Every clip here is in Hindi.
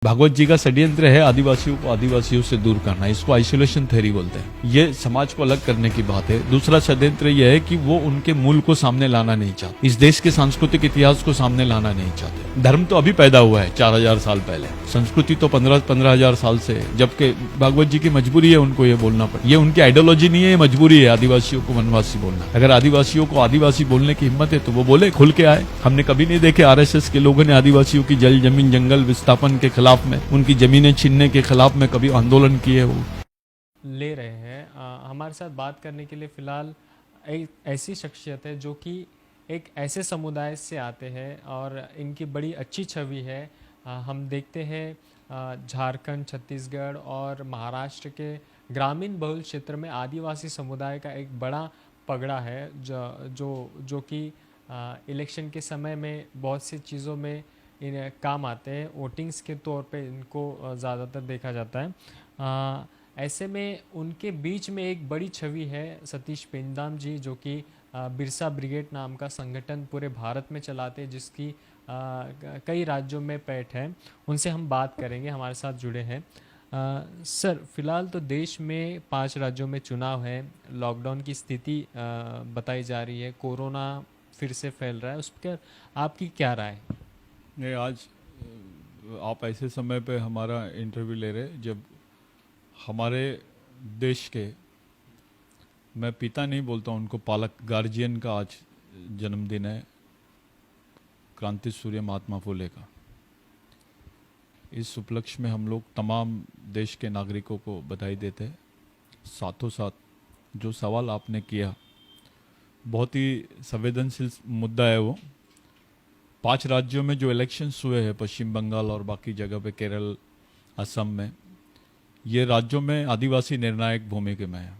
भागवत जी का षड्यंत्र है आदिवासियों को आदिवासियों से दूर करना, इसको आइसोलेशन थ्योरी बोलते हैं। ये समाज को अलग करने की बात है। दूसरा षड्यंत्र यह है कि वो उनके मूल को सामने लाना नहीं चाहते, इस देश के सांस्कृतिक इतिहास को सामने लाना नहीं चाहते। धर्म तो अभी पैदा हुआ है 4000 साल पहले, संस्कृति तो 15,000 साल से है, जबकि भागवत जी की मजबूरी है उनको ये बोलना पड़े। ये उनकी आइडियोलॉजी नहीं है, ये मजबूरी है आदिवासियों को वनवासी बोलना। अगर आदिवासियों को आदिवासी बोलने की हिम्मत है तो वो बोले, खुल के आए। हमने कभी नहीं देखे आरएसएस के लोगों ने आदिवासियों की जल जमीन जंगल विस्थापन के खिलाफ में, उनकी जमीनें छीनने के खिलाफ में कभी आंदोलन किए हो। ले रहे हैं। हमारे साथ बात करने के लिए फ़िलहाल एक ऐसी शख्सियत है जो कि एक ऐसे समुदाय से आते हैं और इनकी बड़ी अच्छी छवि है। हम देखते हैं झारखंड, छत्तीसगढ़ और महाराष्ट्र के ग्रामीण बहुल क्षेत्र में आदिवासी समुदाय का एक बड़ा पगड़ा है जो कि इलेक्शन के समय में बहुत सी चीज़ों में इन काम आते हैं। वोटिंग्स के तौर पे इनको ज़्यादातर देखा जाता है। ऐसे में उनके बीच में एक बड़ी छवि है सतीश पेंदाम जी, जो कि बिरसा ब्रिगेड नाम का संगठन पूरे भारत में चलाते हैं, जिसकी कई राज्यों में पैठ है। उनसे हम बात करेंगे, हमारे साथ जुड़े हैं। सर, फिलहाल तो देश में 5 राज्यों में चुनाव है, लॉकडाउन की स्थिति बताई जा रही है, कोरोना फिर से फैल रहा है, उस पर आपकी क्या राय है? नहीं, आज आप ऐसे समय पे हमारा इंटरव्यू ले रहे जब हमारे देश के, मैं पिता नहीं बोलता उनको, पालक गार्जियन का आज जन्मदिन है, क्रांति सूर्य महात्मा फुले का। इस उपलक्ष्य में हम लोग तमाम देश के नागरिकों को बधाई देते हैं। साथों साथ जो सवाल आपने किया, बहुत ही संवेदनशील मुद्दा है वो। 5 राज्यों में जो इलेक्शंस हुए हैं, पश्चिम बंगाल और बाकी जगह पे, केरल, असम में, ये राज्यों में आदिवासी निर्णायक भूमिका में है।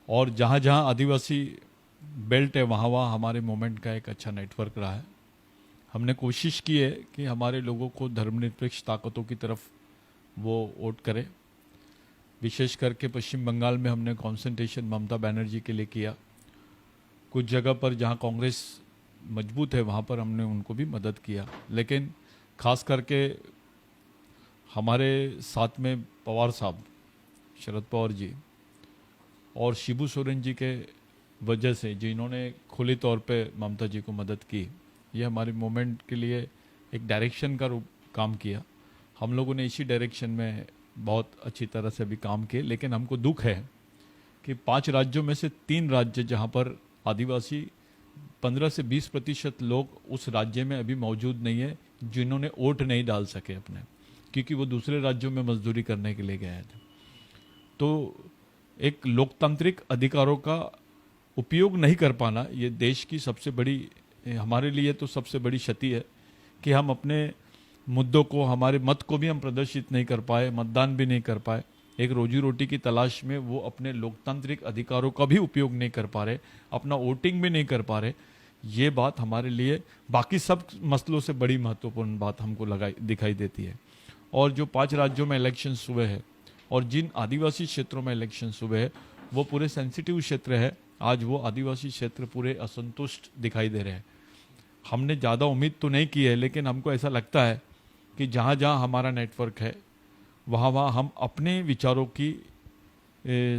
और जहाँ जहाँ आदिवासी बेल्ट है वहाँ वहाँ हमारे मूवमेंट का एक अच्छा नेटवर्क रहा है। हमने कोशिश की है कि हमारे लोगों को धर्मनिरपेक्ष ताकतों की तरफ वो वोट करें। विशेष करके पश्चिम बंगाल में हमने कॉन्सेंट्रेशन ममता बनर्जी के लिए किया। कुछ जगह पर जहाँ कांग्रेस मजबूत है वहाँ पर हमने उनको भी मदद किया। लेकिन खास करके हमारे साथ में पवार साहब, शरद पवार जी और शिबू सोरेन जी के वजह से, जिन्होंने खुले तौर पे ममता जी को मदद की, ये हमारे मूवमेंट के लिए एक डायरेक्शन का रूप काम किया। हम लोगों ने इसी डायरेक्शन में बहुत अच्छी तरह से भी काम किए। लेकिन हमको दुख है कि 5 राज्यों में से 3 राज्य जहाँ पर आदिवासी 15 से 20% लोग उस राज्य में अभी मौजूद नहीं है, जिन्होंने वोट नहीं डाल सके अपने, क्योंकि वो दूसरे राज्यों में मजदूरी करने के लिए गए थे। तो एक लोकतांत्रिक अधिकारों का उपयोग नहीं कर पाना, ये देश की सबसे बड़ी, हमारे लिए तो सबसे बड़ी क्षति है कि हम अपने मुद्दों को, हमारे मत को भी हम प्रदर्शित नहीं कर पाए, मतदान भी नहीं कर पाए। एक रोजी रोटी की तलाश में वो अपने लोकतांत्रिक अधिकारों का भी उपयोग नहीं कर पा रहे, अपना वोटिंग भी नहीं कर पा रहे। ये बात हमारे लिए बाकी सब मसलों से बड़ी महत्वपूर्ण बात हमको दिखाई देती है। और जो 5 राज्यों में इलेक्शंस हुए हैं और जिन आदिवासी क्षेत्रों में इलेक्शंस हुए हैं, वो पूरे सेंसिटिव क्षेत्र है। आज वो आदिवासी क्षेत्र पूरे असंतुष्ट दिखाई दे रहे हैं। हमने ज़्यादा उम्मीद तो नहीं की है, लेकिन हमको ऐसा लगता है कि जहाँ जहाँ हमारा नेटवर्क है वहाँ वहाँ हम अपने विचारों की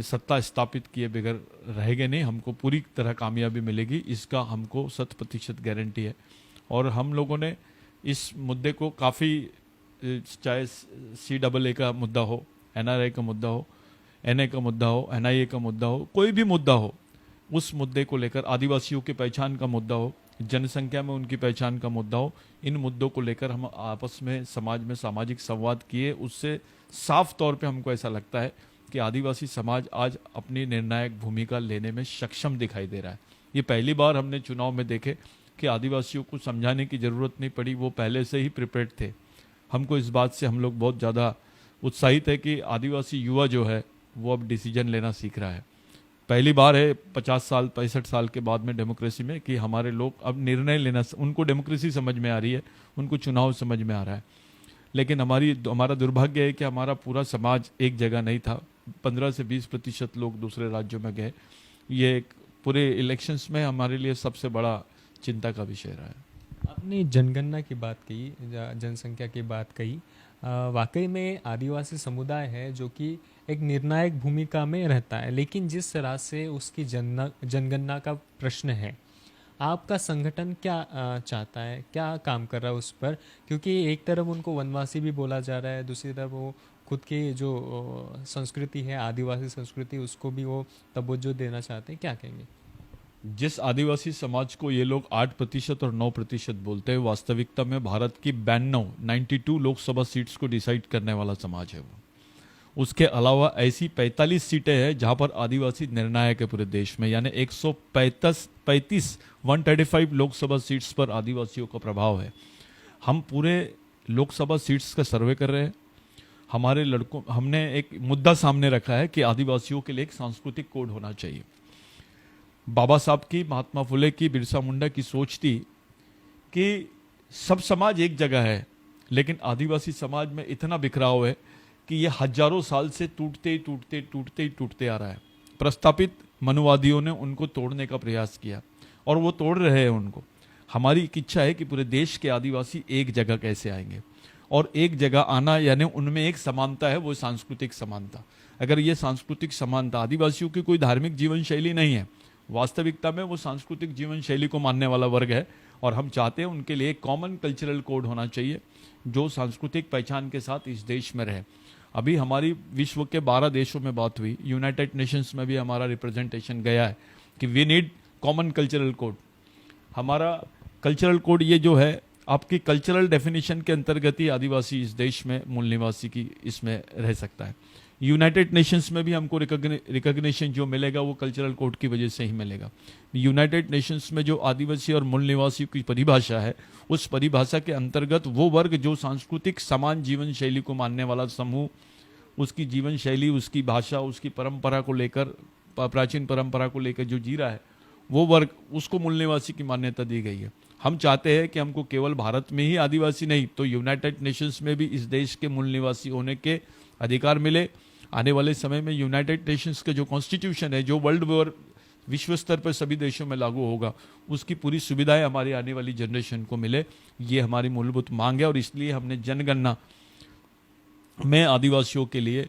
सत्ता स्थापित किए बगैर रहेंगे नहीं। हमको पूरी तरह कामयाबी मिलेगी, इसका हमको 100% गारंटी है। और हम लोगों ने इस मुद्दे को काफ़ी, चाहे CAA का मुद्दा हो, NRI का मुद्दा हो, NA का मुद्दा हो, NIA का मुद्दा हो, कोई भी मुद्दा हो, उस मुद्दे को लेकर, आदिवासियों की पहचान का मुद्दा हो, जनसंख्या में उनकी पहचान का मुद्दा हो, इन मुद्दों को लेकर हम आपस में समाज में सामाजिक संवाद किए। उससे साफ तौर पे हमको ऐसा लगता है कि आदिवासी समाज आज अपनी निर्णायक भूमिका लेने में सक्षम दिखाई दे रहा है। ये पहली बार हमने चुनाव में देखे कि आदिवासियों को समझाने की ज़रूरत नहीं पड़ी, वो पहले से ही प्रिपेयर्ड थे। हमको इस बात से हम लोग बहुत ज़्यादा उत्साहित है कि आदिवासी युवा जो है वो अब डिसीजन लेना सीख रहा है। पहली बार है 50 साल 65 साल के बाद में डेमोक्रेसी में कि हमारे लोग अब निर्णय लेना, उनको डेमोक्रेसी समझ में आ रही है, उनको चुनाव समझ में आ रहा है। लेकिन हमारा दुर्भाग्य है कि हमारा पूरा समाज एक जगह नहीं था। 15 से 20% लोग दूसरे राज्यों में गए। ये एक पूरे इलेक्शंस में हमारे लिए सबसे बड़ा चिंता का विषय रहा है। आपने जनगणना की बात की, जनसंख्या की बात कही। वाकई में आदिवासी समुदाय है जो कि एक निर्णायक भूमिका में रहता है, लेकिन जिस तरह से उसकी जनगणना का प्रश्न है, आपका संगठन क्या चाहता है, क्या काम कर रहा है उस पर? क्योंकि एक तरफ उनको वनवासी भी बोला जा रहा है, दूसरी तरफ वो खुद की जो संस्कृति है, आदिवासी संस्कृति, उसको भी वो तवज्जो देना चाहते हैं। क्या कहेंगे? जिस आदिवासी समाज को ये लोग 8% और 9% बोलते हैं, वास्तविकता में भारत की 92 लोकसभा सीट्स को डिसाइड करने वाला समाज है वो। उसके अलावा ऐसी 45 सीटें हैं जहां पर आदिवासी निर्णायक है पूरे देश में, यानी 135 लोकसभा सीट्स पर आदिवासियों का प्रभाव है। हम पूरे लोकसभा सीट्स का सर्वे कर रहे हैं। हमारे लड़कों, हमने एक मुद्दा सामने रखा है कि आदिवासियों के लिए एक सांस्कृतिक कोड होना चाहिए। बाबा साहब की, महात्मा फुले की, बिरसा मुंडा की सोच थी कि सब समाज एक जगह है, लेकिन आदिवासी समाज में इतना बिखराव है कि ये हजारों साल से टूटते आ रहा है। प्रस्तापित मनुवादियों ने उनको तोड़ने का प्रयास किया और वो तोड़ रहे हैं उनको। हमारी एक इच्छा है कि पूरे देश के आदिवासी एक जगह कैसे आएंगे, और एक जगह आना यानी उनमें एक समानता है, वो सांस्कृतिक समानता। अगर ये सांस्कृतिक समानता, आदिवासियों की कोई धार्मिक जीवन शैली नहीं है, वास्तविकता में वो सांस्कृतिक जीवन शैली को मानने वाला वर्ग है, और हम चाहते हैं उनके लिए एक कॉमन कल्चरल कोड होना चाहिए जो सांस्कृतिक पहचान के साथ इस देश में रहे। अभी हमारी विश्व के 12 देशों में बात हुई, यूनाइटेड नेशंस में भी हमारा रिप्रेजेंटेशन गया है कि we need common cultural code. हमारा कल्चरल कोड ये जो है, आपकी कल्चरल डेफिनेशन के अंतर्गत ही आदिवासी इस देश में मूल निवासी की इसमें रह सकता है। यूनाइटेड नेशंस में भी हमको रिकॉग्निशन जो मिलेगा वो कल्चरल कोड की वजह से ही मिलेगा। यूनाइटेड नेशंस में जो आदिवासी और मूल निवासी की परिभाषा है, उस परिभाषा के अंतर्गत वो वर्ग जो सांस्कृतिक समान जीवन शैली को मानने वाला समूह, उसकी जीवन शैली, उसकी भाषा, उसकी परंपरा को लेकर, प्राचीन परंपरा को लेकर जो जी रहा है, वो वर्ग, उसको मूल निवासी की मान्यता दी गई है। हम चाहते हैं कि हमको केवल भारत में ही आदिवासी नहीं तो यूनाइटेड नेशंस में भी इस देश के मूल निवासी होने के अधिकार मिले। आने वाले समय में यूनाइटेड नेशंस का जो कॉन्स्टिट्यूशन है, जो वर्ल्ड ओवर विश्व स्तर पर सभी देशों में लागू होगा, उसकी पूरी सुविधाएं हमारी आने वाली जनरेशन को मिले, ये हमारी मूलभूत मांग है। और इसलिए हमने जनगणना में आदिवासियों के लिए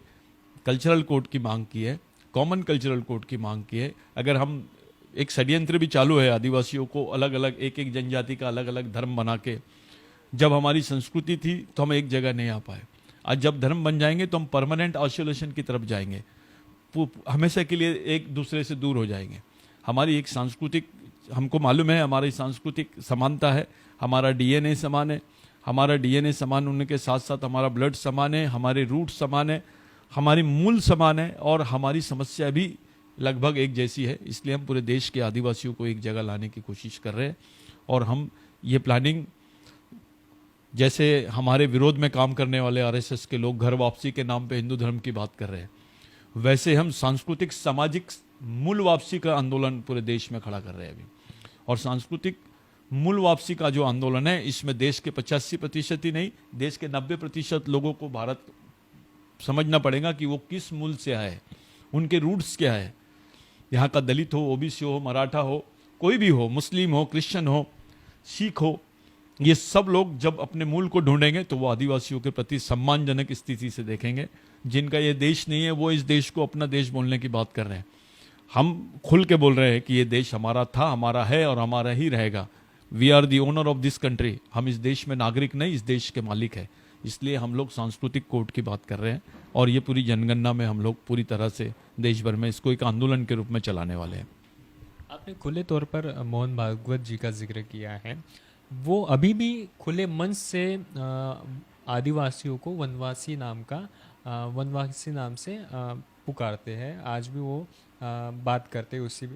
कल्चरल कोड की मांग की है, कॉमन कल्चरल कोड की मांग की है। अगर हम, एक षड्यंत्र भी चालू है आदिवासियों को अलग अलग, एक एक जनजाति का अलग अलग धर्म बना के। जब हमारी संस्कृति थी तो हम एक जगह नहीं आ पाए, आज जब धर्म बन जाएंगे तो हम परमानेंट आइसोलेशन की तरफ जाएंगे, हमेशा के लिए एक दूसरे से दूर हो जाएंगे। हमारी एक सांस्कृतिक, हमको मालूम है हमारी सांस्कृतिक समानता है, हमारा डीएनए समान है, हमारा डीएनए समान होने के साथ साथ हमारा ब्लड समान है, हमारे रूट समान है, हमारी मूल समान है, और हमारी समस्या भी लगभग एक जैसी है। इसलिए हम पूरे देश के आदिवासियों को एक जगह लाने की कोशिश कर रहे हैं। और हम ये प्लानिंग, जैसे हमारे विरोध में काम करने वाले आरएसएस के लोग घर वापसी के नाम पे हिंदू धर्म की बात कर रहे हैं, वैसे हम सांस्कृतिक सामाजिक मूल वापसी का आंदोलन पूरे देश में खड़ा कर रहे हैं अभी। और सांस्कृतिक मूल वापसी का जो आंदोलन है, इसमें देश के 85% ही नहीं, देश के 90% लोगों को भारत समझना पड़ेगा कि वो किस मूल से आए, उनके रूट्स क्या है। यहाँ का दलित हो, ओबीसी हो, मराठा हो, कोई भी हो, मुस्लिम हो, क्रिश्चियन हो, सिख हो, ये सब लोग जब अपने मूल को ढूंढेंगे तो वो आदिवासियों के प्रति सम्मानजनक स्थिति से देखेंगे। जिनका ये देश नहीं है वो इस देश को अपना देश बोलने की बात कर रहे हैं। हम खुल के बोल रहे हैं कि ये देश हमारा था, हमारा है और हमारा ही रहेगा। We are the owner of this country. हम इस देश में नागरिक नहीं, इस देश के मालिक है। इसलिए हम लोग सांस्कृतिक कोड की बात कर रहे हैं, और ये पूरी जनगणना में हम लोग पूरी तरह से देश भर में इसको एक आंदोलन के रूप में चलाने वाले हैं। आपने खुले तौर पर मोहन भागवत जी का जिक्र किया है, वो अभी भी खुले मन से आदिवासियों को वनवासी नाम से पुकारते हैं। आज भी वो बात करते हैं उसी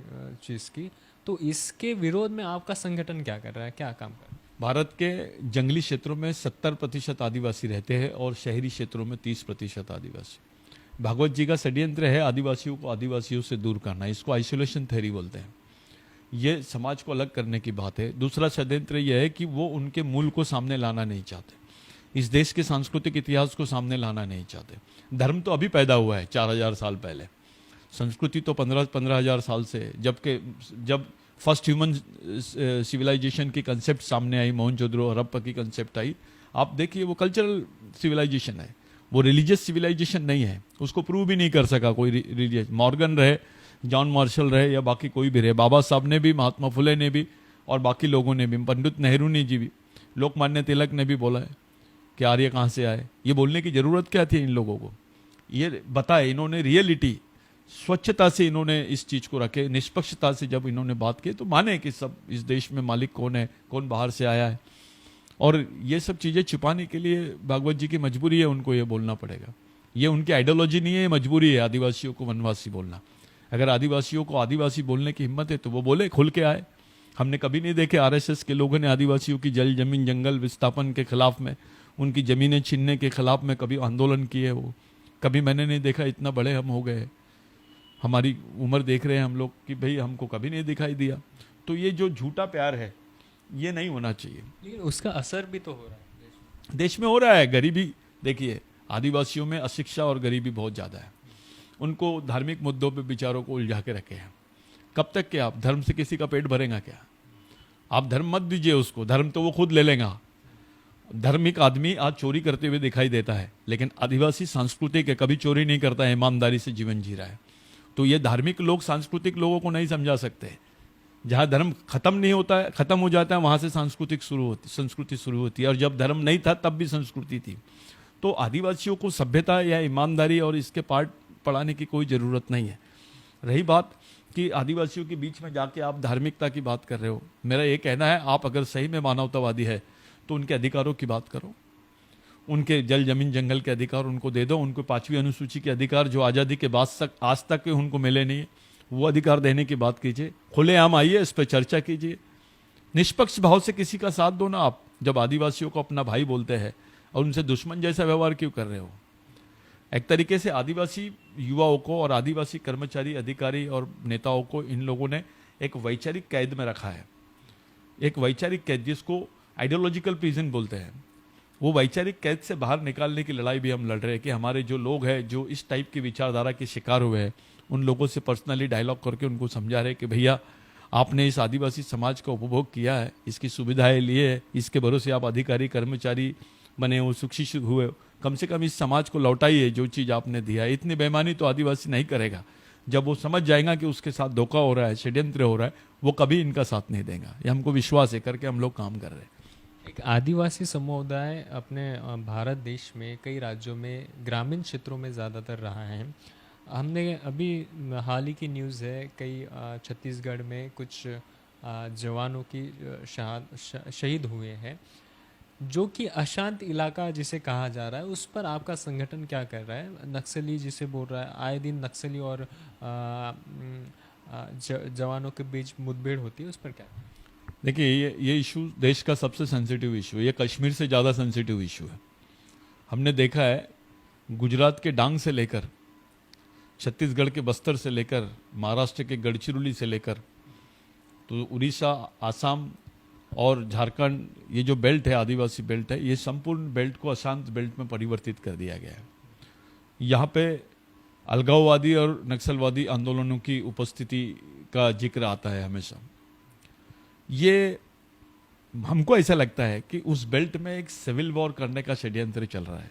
चीज़ की। तो इसके विरोध में आपका संगठन क्या कर रहा है, क्या काम कर रहा है? भारत के जंगली क्षेत्रों में 70% आदिवासी रहते हैं और शहरी क्षेत्रों में 30% आदिवासी। भागवत जी का षड्यंत्र है आदिवासियों को आदिवासियों से दूर करना, इसको आइसोलेशन थ्योरी बोलते हैं। ये समाज को अलग करने की बात है। दूसरा षड्यंत्र यह है कि वो उनके मूल को सामने लाना नहीं चाहते, इस देश के सांस्कृतिक इतिहास को सामने लाना नहीं चाहते। धर्म तो अभी पैदा हुआ है 4000 साल पहले, संस्कृति तो 15,000 साल से, जब फर्स्ट ह्यूमन सिविलाइजेशन की कंसेप्ट सामने आई, मोहनजोदड़ो हड़प्पा की कंसेप्ट आई। आप देखिए वो कल्चरल सिविलाइजेशन है, वो रिलीजियस सिविलाइजेशन नहीं है। उसको प्रूव भी नहीं कर सका कोई रिलीजियस, मॉर्गन रहे, जॉन मार्शल रहे या बाकी कोई भी रहे, बाबा साहब ने भी, महात्मा फुले ने भी और बाकी लोगों ने भी, पंडित नेहरू ने जी भी, लोकमान्य तिलक ने भी बोला है कि आर्य कहाँ से आए। ये बोलने की ज़रूरत क्या थी इन लोगों को? ये बताए इन्होंने, रियलिटी, स्वच्छता से इन्होंने इस चीज़ को रखे, निष्पक्षता से जब इन्होंने बात की तो माने कि सब इस देश में मालिक कौन है, कौन बाहर से आया है। और ये सब चीज़ें छुपाने के लिए भागवत जी की मजबूरी है, उनको ये बोलना पड़ेगा। ये उनकी आइडियोलॉजी नहीं है, ये मजबूरी है आदिवासियों को वनवासी बोलना। अगर आदिवासियों को आदिवासी बोलने की हिम्मत है तो वो बोले, खुल के आए। हमने कभी नहीं देखे आरएसएस के लोगों ने आदिवासियों की जल जमीन जंगल विस्थापन के खिलाफ में, उनकी ज़मीनें छीनने के खिलाफ में कभी आंदोलन किए। वो कभी मैंने नहीं देखा। इतना बड़े हम हो गए, हमारी उम्र देख रहे हैं हम लोग कि भाई हमको कभी नहीं दिखाई दिया। तो ये जो झूठा प्यार है ये नहीं होना चाहिए। लेकिन उसका असर भी तो हो रहा है देश में हो रहा है। गरीबी देखिए, आदिवासियों में अशिक्षा और गरीबी बहुत ज़्यादा है। उनको धार्मिक मुद्दों पे विचारों को उलझा के रखे हैं। कब तक के आप धर्म से किसी का पेट भरेगा क्या? आप धर्म मत दीजिए उसको, धर्म तो वो खुद ले लेगा। धार्मिक आदमी आज चोरी करते हुए दिखाई देता है, लेकिन आदिवासी सांस्कृतिक है, कभी चोरी नहीं करता है, ईमानदारी से जीवन जी रहा है। तो ये धार्मिक लोग सांस्कृतिक लोगों को नहीं समझा सकते। जहाँ धर्म खत्म नहीं होता है, खत्म हो जाता है, वहाँ से संस्कृति शुरू होती है। और जब धर्म नहीं था तब भी संस्कृति थी। तो आदिवासियों को सभ्यता या ईमानदारी और इसके पाठ पढ़ाने की कोई ज़रूरत नहीं है। रही बात कि आदिवासियों के बीच में जाके आप धार्मिकता की बात कर रहे हो, मेरा ये कहना है आप अगर सही में मानवतावादी है तो उनके अधिकारों की बात करो। उनके जल जमीन जंगल के अधिकार उनको दे दो। उनको 5वीं अनुसूची के अधिकार जो आज़ादी के बाद आज तक के उनको मिले नहीं है, वो अधिकार देने की बात कीजिए। खुलेआम आइए, इस पर चर्चा कीजिए। निष्पक्ष भाव से किसी का साथ दो ना। आप जब आदिवासियों को अपना भाई बोलते हैं और उनसे दुश्मन जैसा व्यवहार क्यों कर रहे हो? एक तरीके से आदिवासी युवाओं को और आदिवासी कर्मचारी, अधिकारी और नेताओं को इन लोगों ने एक वैचारिक कैद में रखा है। एक वैचारिक कैद जिसको आइडियोलॉजिकल प्रिजन बोलते हैं। वो वैचारिक कैद से बाहर निकालने की लड़ाई भी हम लड़ रहे हैं कि हमारे जो लोग हैं जो इस टाइप की विचारधारा के शिकार हुए हैं, उन लोगों से पर्सनली डायलॉग करके उनको समझा रहे कि भैया आपने इस आदिवासी समाज का उपभोग किया है, इसकी सुविधाएं लिए है, इसके भरोसे आप अधिकारी कर्मचारी बने हो, सुशिक्षित हुए हो, कम से कम इस समाज को लौटाइए जो चीज़ आपने दिया है। इतनी बेईमानी तो आदिवासी नहीं करेगा। जब वो समझ जाएगा कि उसके साथ धोखा हो रहा है, षड्यंत्र हो रहा है, वो कभी इनका साथ नहीं देगा। ये हमको विश्वास है, करके हम लोग काम कर रहे हैं। एक आदिवासी समुदाय अपने भारत देश में कई राज्यों में ग्रामीण क्षेत्रों में ज़्यादातर रहा है। हमने अभी हाल ही की न्यूज़ है, कई छत्तीसगढ़ में कुछ जवानों की शहीद हुए हैं, जो कि अशांत इलाका जिसे कहा जा रहा है, उस पर आपका संगठन क्या कर रहा है? नक्सली जिसे बोल रहा है, आए दिन नक्सली और जवानों के बीच मुठभेड़ होती है, उस पर क्या? देखिए ये इशू देश का सबसे सेंसिटिव इशू है। ये कश्मीर से ज़्यादा सेंसिटिव इशू है। हमने देखा है गुजरात के डांग से लेकर, छत्तीसगढ़ के बस्तर से लेकर, महाराष्ट्र के गढ़चिरौली से लेकर, तो उड़ीसा, आसाम और झारखंड, ये जो बेल्ट है, आदिवासी बेल्ट है, ये संपूर्ण बेल्ट को अशांत बेल्ट में परिवर्तित कर दिया गया है। यहाँ पे अलगाववादी और नक्सलवादी आंदोलनों की उपस्थिति का जिक्र आता है हमेशा। ये हमको ऐसा लगता है कि उस बेल्ट में एक सिविल वॉर करने का षड्यंत्र चल रहा है।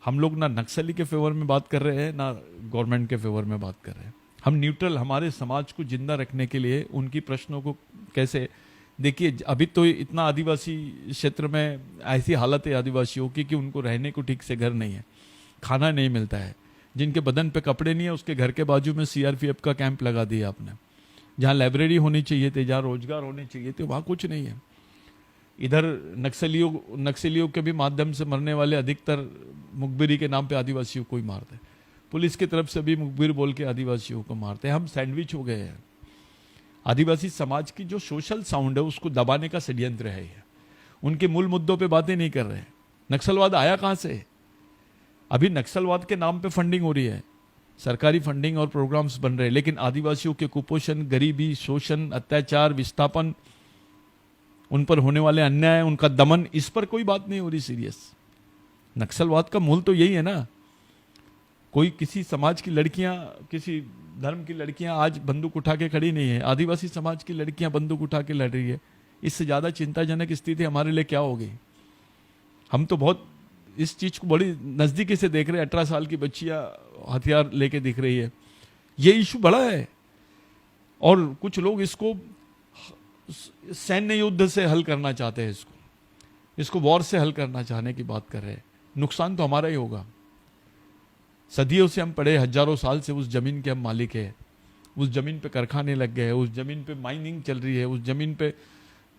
हम लोग ना नक्सली के फेवर में बात कर रहे हैं, ना गवर्नमेंट के फेवर में बात कर रहे हैं। हम न्यूट्रल, हमारे समाज को जिंदा रखने के लिए उनकी प्रश्नों को कैसे, देखिए अभी तो इतना आदिवासी क्षेत्र में ऐसी हालत है आदिवासियों की कि उनको रहने को ठीक से घर नहीं है, खाना नहीं मिलता है। जिनके बदन पे कपड़े नहीं है उसके घर के बाजू में सीआरपीएफ का कैंप लगा दिया आपने। जहाँ लाइब्रेरी होनी चाहिए थी, जहाँ रोजगार होने चाहिए थे, वहाँ कुछ नहीं है। इधर नक्सलियों के भी माध्यम से मरने वाले अधिकतर मुखबिरी के नाम पे आदिवासियों को ही मारते हैं। पुलिस की तरफ से भी मुखबिर बोल के आदिवासियों को मारते हैं। हम सैंडविच हो गए हैं। आदिवासी समाज की जो सोशल साउंड है उसको दबाने का षड्यंत्र है ये। उनके मूल मुद्दों पे बातें नहीं कर रहे हैं। नक्सलवाद आया कहाँ से? अभी नक्सलवाद के नाम पे फंडिंग हो रही है, सरकारी फंडिंग और प्रोग्राम्स बन रहे हैं, लेकिन आदिवासियों के कुपोषण, गरीबी, शोषण, अत्याचार, विस्थापन, उन पर होने वाले अन्याय, उनका दमन, इस पर कोई बात नहीं हो रही सीरियस। नक्सलवाद का मूल तो यही है ना। कोई किसी समाज की लड़कियां, किसी धर्म की लड़कियां आज बंदूक उठा के खड़ी नहीं है, आदिवासी समाज की लड़कियां बंदूक उठा के लड़ रही है। इससे ज़्यादा चिंताजनक स्थिति हमारे लिए क्या होगी? हम तो बहुत इस चीज़ को बड़ी नज़दीकी से देख रहे हैं। 18 साल की बच्चियां हथियार लेके दिख रही है। ये इशू बड़ा है और कुछ लोग इसको सैन्य युद्ध से हल करना चाहते हैं, इसको वॉर से हल करना चाहने की बात कर रहे हैं। नुकसान तो हमारा ही होगा। सदियों से हम पढ़े, हजारों साल से उस जमीन के हम मालिक हैं। उस जमीन पे कारखाने लग गए हैं, उस जमीन पे माइनिंग चल रही है, उस जमीन पे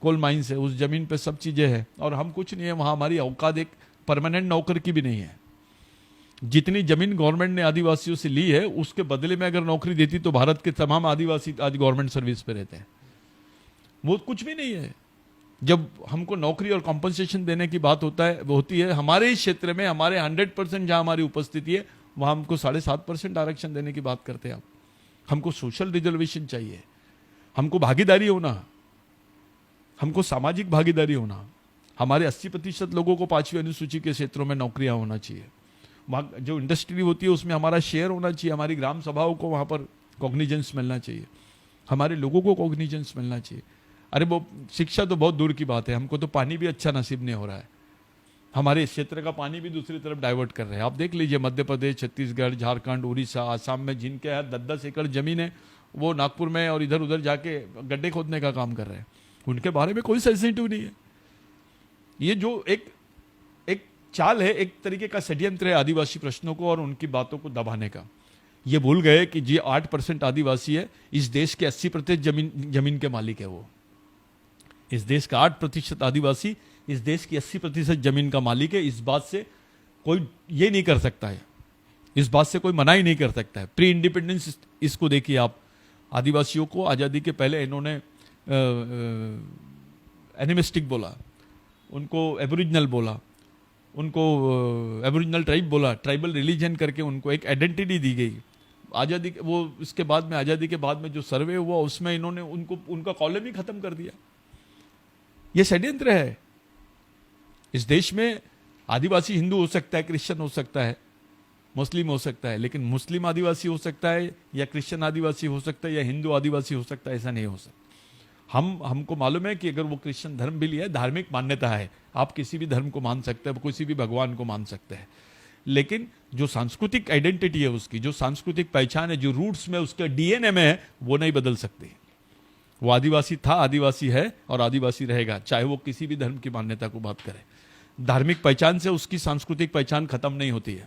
कोल माइंस है, उस जमीन पे सब चीजें हैं और हम कुछ नहीं है वहां। हमारी औकात एक परमानेंट नौकर की भी नहीं है। जितनी जमीन गवर्नमेंट ने आदिवासियों से ली है उसके बदले में अगर नौकरी देती तो भारत के तमाम आदिवासी आज गवर्नमेंट सर्विस पे रहते हैं। वो कुछ भी नहीं है। जब हमको नौकरी और कॉम्पनसेशन देने की बात होती है हमारे इस क्षेत्र में, हमारे 100% जहां हमारी उपस्थिति है वहां हमको 7.5% आरक्षण देने की बात करते हैं आप। हमको सोशल रिजर्वेशन चाहिए, हमको भागीदारी होना, हमको सामाजिक भागीदारी होना। हमारे 80% लोगों को 5वीं अनुसूची के क्षेत्रों में नौकरियां होना चाहिए। वहाँ जो इंडस्ट्री होती है उसमें हमारा शेयर होना चाहिए। हमारी ग्राम सभाओं को वहाँ पर कॉग्निजेंस मिलना चाहिए, हमारे लोगों को कॉग्निजेंस मिलना चाहिए। अरे वो शिक्षा तो बहुत दूर की बात है, हमको तो पानी भी अच्छा नसीब नहीं हो रहा है। हमारे इस क्षेत्र का पानी भी दूसरी तरफ डाइवर्ट कर रहे हैं। आप देख लीजिए मध्य प्रदेश, छत्तीसगढ़, झारखंड, उड़ीसा, आसाम में जिनके यहाँ 10-10 एकड़ जमीन है वो नागपुर में और इधर उधर जाके गड्ढे खोदने का काम कर रहे हैं। उनके बारे में कोई सेंसिटिव नहीं है। ये जो एक चाल है, एक तरीके का षड्यंत्र है आदिवासी प्रश्नों को और उनकी बातों को दबाने का। ये भूल गए कि जी 8% आदिवासी है, इस देश के 80% जमीन के मालिक है। वो इस देश का 8% आदिवासी इस देश की 80% जमीन का मालिक है। इस बात से कोई ये नहीं कर सकता है, इस बात से कोई मना ही नहीं कर सकता है। प्री इंडिपेंडेंस इसको देखिए आप, आदिवासियों को आज़ादी के पहले इन्होंने एनिमिस्टिक बोला, उनको एबोरिजिनल बोला, उनको एबोरिजिनल ट्राइब बोला, ट्राइबल रिलीजन करके उनको एक आइडेंटिटी दी गई। आज़ादी वो इसके बाद में, आज़ादी के बाद में जो सर्वे हुआ उसमें इन्होंने उनको उनका कॉलम ही खत्म कर दिया। ये षड्यंत्र है। इस देश में आदिवासी हिंदू हो सकता है, क्रिश्चियन हो सकता है, मुस्लिम हो सकता है, लेकिन मुस्लिम आदिवासी हो सकता है या क्रिश्चियन आदिवासी हो सकता है या हिंदू आदिवासी हो सकता है, ऐसा नहीं हो सकता। हमको मालूम है कि अगर वो क्रिश्चियन धर्म भी लिया है, धार्मिक मान्यता है, आप किसी भी धर्म को मान सकते हैं, किसी भी भगवान को मान सकते हैं, लेकिन जो सांस्कृतिक आइडेंटिटी है उसकी, जो सांस्कृतिक पहचान है, जो रूट्स में उसके डीएनए में है, वो नहीं बदल सकती। वो आदिवासी था, आदिवासी है और आदिवासी रहेगा, चाहे वो किसी भी धर्म की मान्यता को बात करे। धार्मिक पहचान से उसकी सांस्कृतिक पहचान खत्म नहीं होती है।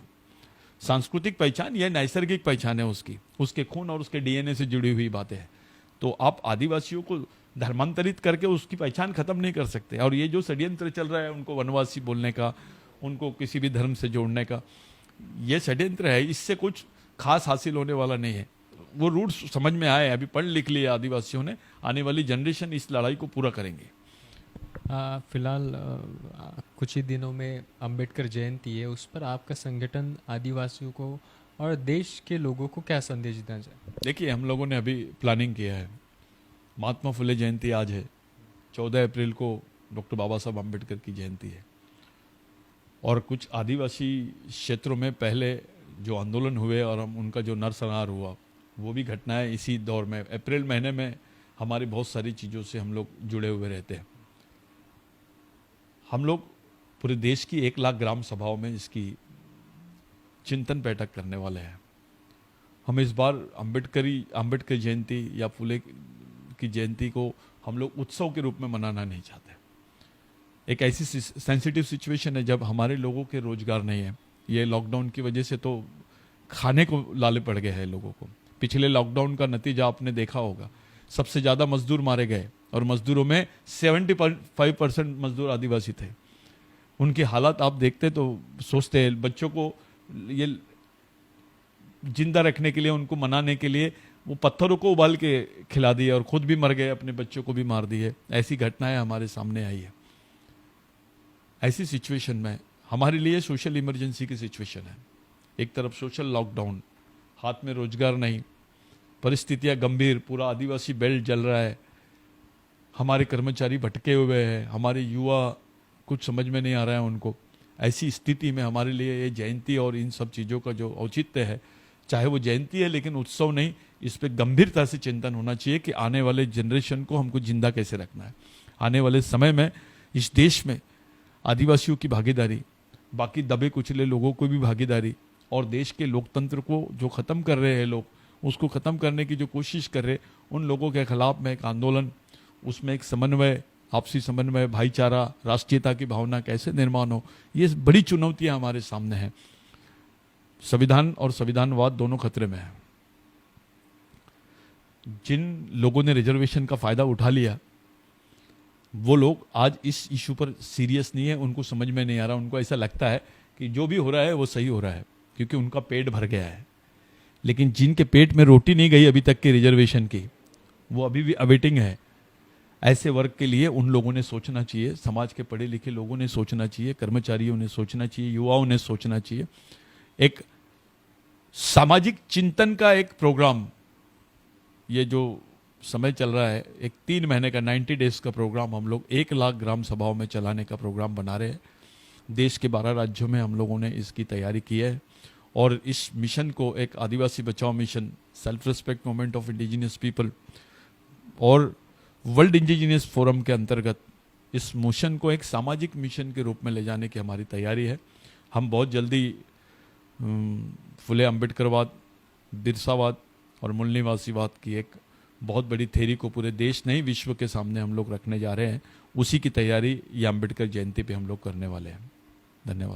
सांस्कृतिक पहचान यह नैसर्गिक पहचान है उसकी, उसके खून और उसके डीएनए से जुड़ी हुई बातें हैं। तो आप आदिवासियों को धर्मांतरित करके उसकी पहचान खत्म नहीं कर सकते। और ये जो षड्यंत्र चल रहा है उनको वनवासी बोलने का, उनको किसी भी धर्म से जोड़ने का, ये षड्यंत्र है। इससे कुछ खास हासिल होने वाला नहीं है। वो रूट्स समझ में आए, अभी पढ़ लिख लिए आदिवासियों ने, आने वाली जनरेशन इस लड़ाई को पूरा करेंगे। फिलहाल कुछ ही दिनों में अंबेडकर जयंती है, उस पर आपका संगठन आदिवासियों को और देश के लोगों को क्या संदेश देना चाहे? देखिए, हम लोगों ने अभी प्लानिंग किया है। महात्मा फुले जयंती आज है, 14 अप्रैल को डॉक्टर बाबा साहब अम्बेडकर की जयंती है। और कुछ आदिवासी क्षेत्रों में पहले जो आंदोलन हुए और हम उनका जो नरसंहार हुआ, वो भी घटनाएं इसी दौर में, अप्रैल महीने में हमारी बहुत सारी चीज़ों से हम लोग जुड़े हुए रहते हैं। हम लोग पूरे देश की 1 लाख ग्राम सभाओं में इसकी चिंतन बैठक करने वाले हैं। हम इस बार अम्बेडकर जयंती या फुले की जयंती को हम लोग उत्सव के रूप में मनाना नहीं चाहते। एक ऐसी सेंसिटिव सिचुएशन है जब हमारे लोगों के रोजगार नहीं है। ये लॉकडाउन की वजह से तो खाने को लाले पड़ गए हैं लोगों को। पिछले लॉकडाउन का नतीजा आपने देखा होगा, सबसे ज़्यादा मजदूर मारे गए और मजदूरों में 75% मजदूर आदिवासी थे। उनकी हालत आप देखते तो सोचते हैं, बच्चों को ये जिंदा रखने के लिए, उनको मनाने के लिए वो पत्थरों को उबाल के खिला दिए और खुद भी मर गए, अपने बच्चों को भी मार दिए। ऐसी घटनाएं हमारे सामने आई है। ऐसी सिचुएशन में हमारे लिए सोशल इमरजेंसी की सिचुएशन है। एक तरफ सोशल लॉकडाउन, हाथ में रोजगार नहीं, परिस्थितियां गंभीर, पूरा आदिवासी बेल्ट जल रहा है, हमारे कर्मचारी भटके हुए हैं, हमारे युवा कुछ समझ में नहीं आ रहा है उनको। ऐसी स्थिति में हमारे लिए ये जयंती और इन सब चीज़ों का जो औचित्य है, चाहे वो जयंती है लेकिन उत्सव नहीं, इस पर गंभीरता से चिंतन होना चाहिए कि आने वाले जनरेशन को हमको जिंदा कैसे रखना है। आने वाले समय में इस देश में आदिवासियों की भागीदारी, बाकी दबे कुचले लोगों को भी भागीदारी, और देश के लोकतंत्र को जो ख़त्म कर रहे हैं लोग, उसको ख़त्म करने की जो कोशिश कर रहे, उन लोगों के खिलाफ में एक आंदोलन, उसमें एक समन्वय, आपसी समन्वय, भाईचारा, राष्ट्रीयता की भावना कैसे निर्माण हो, ये बड़ी चुनौतियां हमारे सामने हैं। संविधान और संविधानवाद दोनों खतरे में हैं। जिन लोगों ने रिजर्वेशन का फायदा उठा लिया, वो लोग आज इस इशू पर सीरियस नहीं है, उनको समझ में नहीं आ रहा, उनको ऐसा लगता है कि जो भी हो रहा है वो सही हो रहा है क्योंकि उनका पेट भर गया है। लेकिन जिनके पेट में रोटी नहीं गई अभी तक के रिजर्वेशन की, वो अभी भी अवेटिंग है। ऐसे वर्ग के लिए उन लोगों ने सोचना चाहिए, समाज के पढ़े लिखे लोगों ने सोचना चाहिए, कर्मचारियों ने सोचना चाहिए, युवाओं ने सोचना चाहिए। एक सामाजिक चिंतन का एक प्रोग्राम, ये जो समय चल रहा है, एक 3 महीने का 90 डेज का प्रोग्राम हम लोग 1 लाख ग्राम सभाओं में चलाने का प्रोग्राम बना रहे हैं। देश के 12 राज्यों में हम लोगों ने इसकी तैयारी की है और इस मिशन को एक आदिवासी बचाओ mission, self respect movement of indigenous people और वर्ल्ड इंडिजिनियस फोरम के अंतर्गत इस मिशन को एक सामाजिक मिशन के रूप में ले जाने की हमारी तैयारी है। हम बहुत जल्दी फुले अम्बेडकरवाद, बिरसावाद और मूल निवासीवाद की एक बहुत बड़ी थ्योरी को पूरे देश नहीं विश्व के सामने हम लोग रखने जा रहे हैं। उसी की तैयारी ये अम्बेडकर जयंती पे हम लोग करने वाले हैं। धन्यवाद।